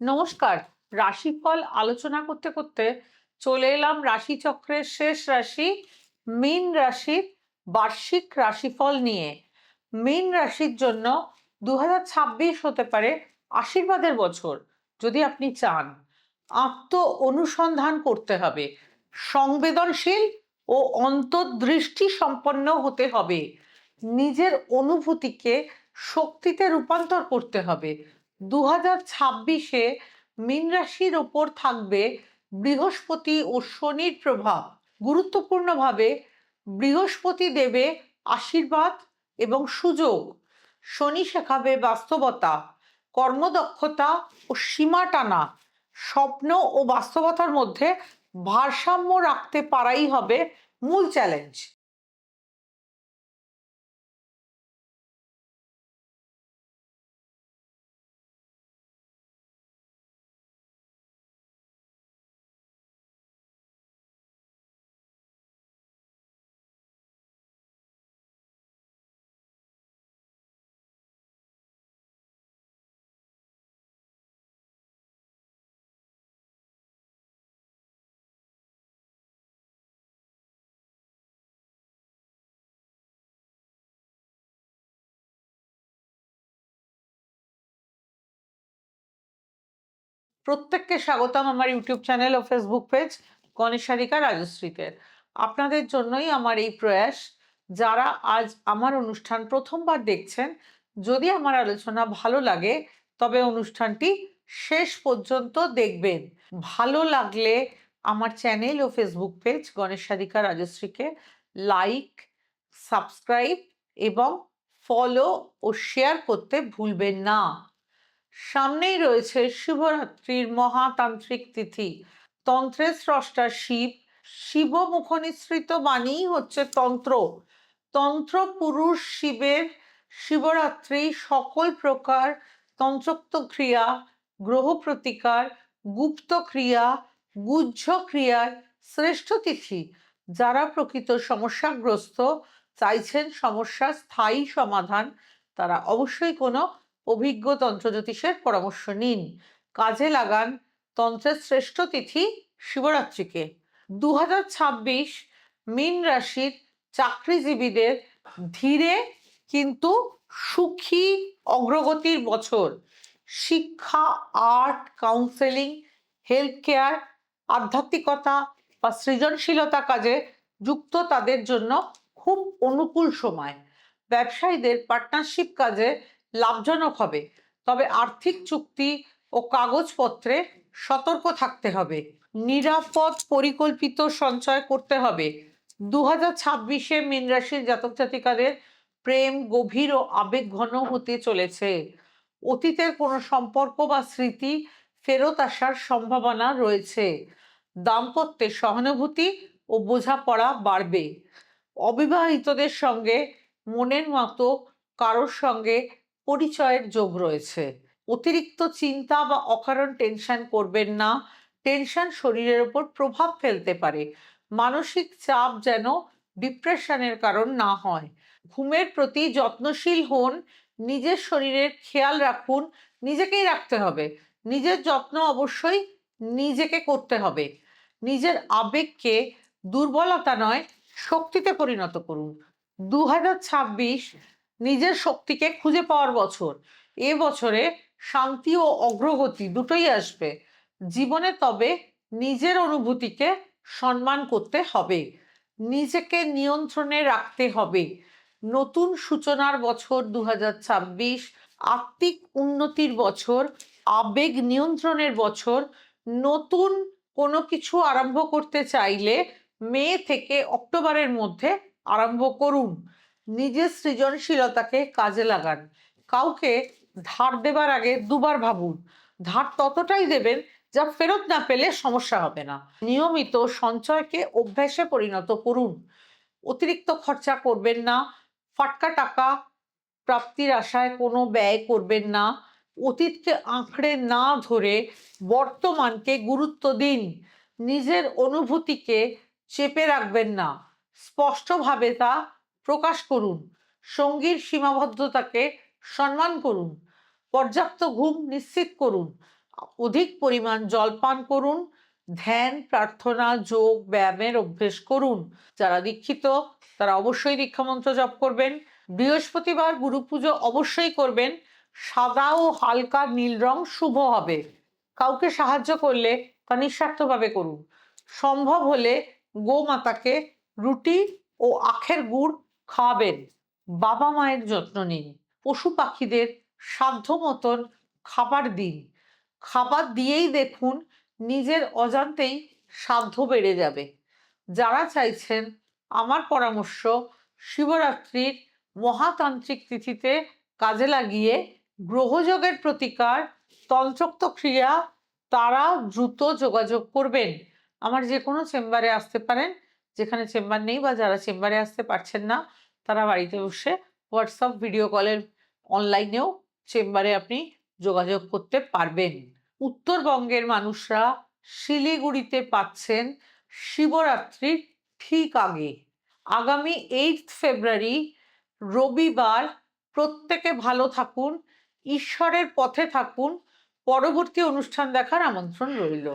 নমস্কার। রাশিফল আলোচনা করতে করতে চলে এলাম রাশিচক্রের শেষ রাশি মীন রাশির বার্ষিক রাশিফল নিয়ে। মীন রাশির জন্য 2026 হতে পারে আশীর্বাদের বছর। যদি আপনি চান, আত্ম অনুসন্ধান করতে হবে, সংবেদনশীল ও অন্তর্দৃষ্টি সম্পন্ন হতে হবে, নিজের অনুভূতিকে শক্তিতে রূপান্তর করতে হবে। 2026-এ মীন রাশির ওপর থাকবে বৃহস্পতি ও শনির প্রভাব। গুরুত্বপূর্ণভাবে বৃহস্পতি দেবে আশীর্বাদ এবং সুযোগ, শনি শেখাবে বাস্তবতা, কর্মদক্ষতা ও সীমা টানা। স্বপ্ন ও বাস্তবতার মধ্যে ভারসাম্য রাখতে পারাই হবে মূল চ্যালেঞ্জ। প্রত্যেককে স্বাগতম আমার ইউটিউব চ্যানেল ও ফেসবুক পেজ গণেশারিকা রাজশ্রীতে। আপনাদের জন্যই আমার এই প্রয়াস। যারা আজ আমার অনুষ্ঠান প্রথমবার দেখছেন, যদি আমার আলোচনা ভালো লাগে তবে অনুষ্ঠানটি শেষ পর্যন্ত দেখবেন। ভালো লাগলে আমার চ্যানেল ও ফেসবুক পেজ গণেশারিকা রাজশ্রীকে লাইক, সাবস্ক্রাইব এবং ফলো ও শেয়ার করতে ভুলবেন না। সামনেই রয়েছে শিবরাত্রির মহাতান্ত্রিক তিথি। তন্ত্রের স্রষ্টা শিব, শিব মুখ নিঃসৃত বাণীই হচ্ছে তন্ত্র। তন্ত্র পুরুষ শিবের শিবরাত্রি সকল প্রকার তন্ত্রোক্ত ক্রিয়া, গ্রহ প্রতিকার, গুপ্ত ক্রিয়া, গুহ্য ক্রিয়ার শ্রেষ্ঠ তিথি। যারা প্রকৃত সমস্যাগ্রস্ত, চাইছেন সমস্যার স্থায়ী সমাধান, তারা অবশ্যই কোনো অভিজ্ঞ তন্ত্রজ্যোতিষের পরামর্শ নিন। কাজে লাগান তন্ত্রের শ্রেষ্ঠ তিথি শিবরাত্রিকে। 2026 মীন রাশির চাকরিজীবীদের ধীরে কিন্তু সুখী অগ্রগতির বছর। শিক্ষা, আর্ট, কাউন্সেলিং, হেলথ কেয়ার, আধ্যাত্মিকতা বা সৃজনশীলতা কাজে যুক্ত তাদের জন্য খুব অনুকূল সময়। ব্যবসায়ীদের পার্টনারশিপ কাজে লাভজনক হবে, তবে আর্থিক চুক্তি ও কাগজপত্রে সতর্ক থাকতে হবে। নিরাপদ পরিকল্পিত সঞ্চয় করতে হবে। 2026-এ মীন রাশির জাতক জাতিকাদের প্রেম গভীর ও আবেগ ঘন হতে চলেছে। অতীতের কোনো সম্পর্ক বা স্মৃতি ফেরত আসার সম্ভাবনা রয়েছে। দাম্পত্যে সহানুভূতি ও বোঝাপড়া বাড়বে। অবিবাহিতদের সঙ্গে মনের মতো কারোর সঙ্গে পরিচয়ের যোগ রয়েছে। অতিরিক্ত চিন্তা বা অকারণ টেনশন করবেন না। টেনশন শরীরের উপর প্রভাব ফেলতে পারে। মানসিক চাপ যেন ডিপ্রেশনের কারণ না হয়। ঘুমের প্রতি যত্নশীল হন, নিজের শরীরের খেয়াল রাখুন। নিজেকেই রাখতে হবে, নিজের যত্ন অবশ্যই নিজেকে করতে হবে। নিজের আবেগকে দুর্বলতা নয়, শক্তিতে পরিণত করুন। 2026 নিজের শক্তিকে খুঁজে পাওয়ার বছর। এ বছরে শান্তি ও অগ্রগতি দুটোই আসবে জীবনে, তবে নিজের অনুভূতিকে সম্মান করতে হবে, নিজেকে নিয়ন্ত্রণে রাখতে হবে। নতুন সূচনার বছর 2026, আত্মিক উন্নতির বছর, আবেগ নিয়ন্ত্রণের বছর। নতুন কোনো কিছু আরম্ভ করতে চাইলে মে থেকে অক্টোবরের মধ্যে আরম্ভ করুন। নিজের সৃজনশীলতাকে কাজে লাগান। কাউকে ধার দেবার আগে দুবার ভাবুন। ধার ততটাই দেবেন যা ফেরত না পেলে সমস্যা হবে না। নিয়মিত সঞ্চয়কে অভ্যাসে পরিণত করুন। অতিরিক্ত খরচা করবেন না। ফাটকা টাকা প্রাপ্তির আশায় কোনো ব্যয় করবেন না। অতীতকে আঁকড়ে না ধরে বর্তমানকে গুরুত্ব দিন। নিজের অনুভূতিকে চেপে রাখবেন না, স্পষ্টভাবে তা প্রকাশ করুন। সঙ্গীর সীমাবদ্ধতাকে সম্মান করুন। পর্যাপ্ত ঘুম নিশ্চিত করুন। অধিক পরিমাণ জল পান করুন, ধ্যান, প্রার্থনা, যোগ, ব্যায়ামের অভ্যেস করুন। যারা দীক্ষিত তারা অবশ্যই দীক্ষামন্ত্র জপ করবেন। বৃহস্পতিবার গুরু পুজো অবশ্যই করবেন। সাদা ও হালকা নীল রং শুভ হবে। কাউকে সাহায্য করলে তা নিঃস্বার্থভাবে করুন। সম্ভব হলে গোমাতাকে রুটি ও আখের গুড় খাওয়াবেন। বাবা মায়ের যত্ন নিন। পশু পাখিদের সাধ্য মতন খাবার দিন। খাবার দিয়েই দেখুন নিজের অজান্তেই সাধ্য বেড়ে যাবে। যারা চাইছেন আমার পরামর্শ শিবরাত্রির মহাতান্ত্রিক তিথিতে কাজে লাগিয়ে গ্রহযোগের প্রতিকার, তন্ত্রোক্ত ক্রিয়া, তারা দ্রুত যোগাযোগ করবেন। আমার যে কোনো চেম্বারে আসতে পারেন। যেখানে চেম্বার নেই বা যারা চেম্বারে আসতে পারছেন না তারা বাড়িতে বসে হোয়াটসঅ্যাপ ভিডিও কলের অনলাইনেও চেম্বারে আপনি যোগাযোগ করতে পারবেন। উত্তরবঙ্গের মানুষরা শিলিগুড়িতে পাচ্ছেন শিবরাত্রির ঠিক আগে। আগামী 8 ফেব্রুয়ারি রবিবার। প্রত্যেকে ভালো থাকুন, ঈশ্বরের পথে থাকুন। পরবর্তী অনুষ্ঠান দেখার আমন্ত্রণ রইল।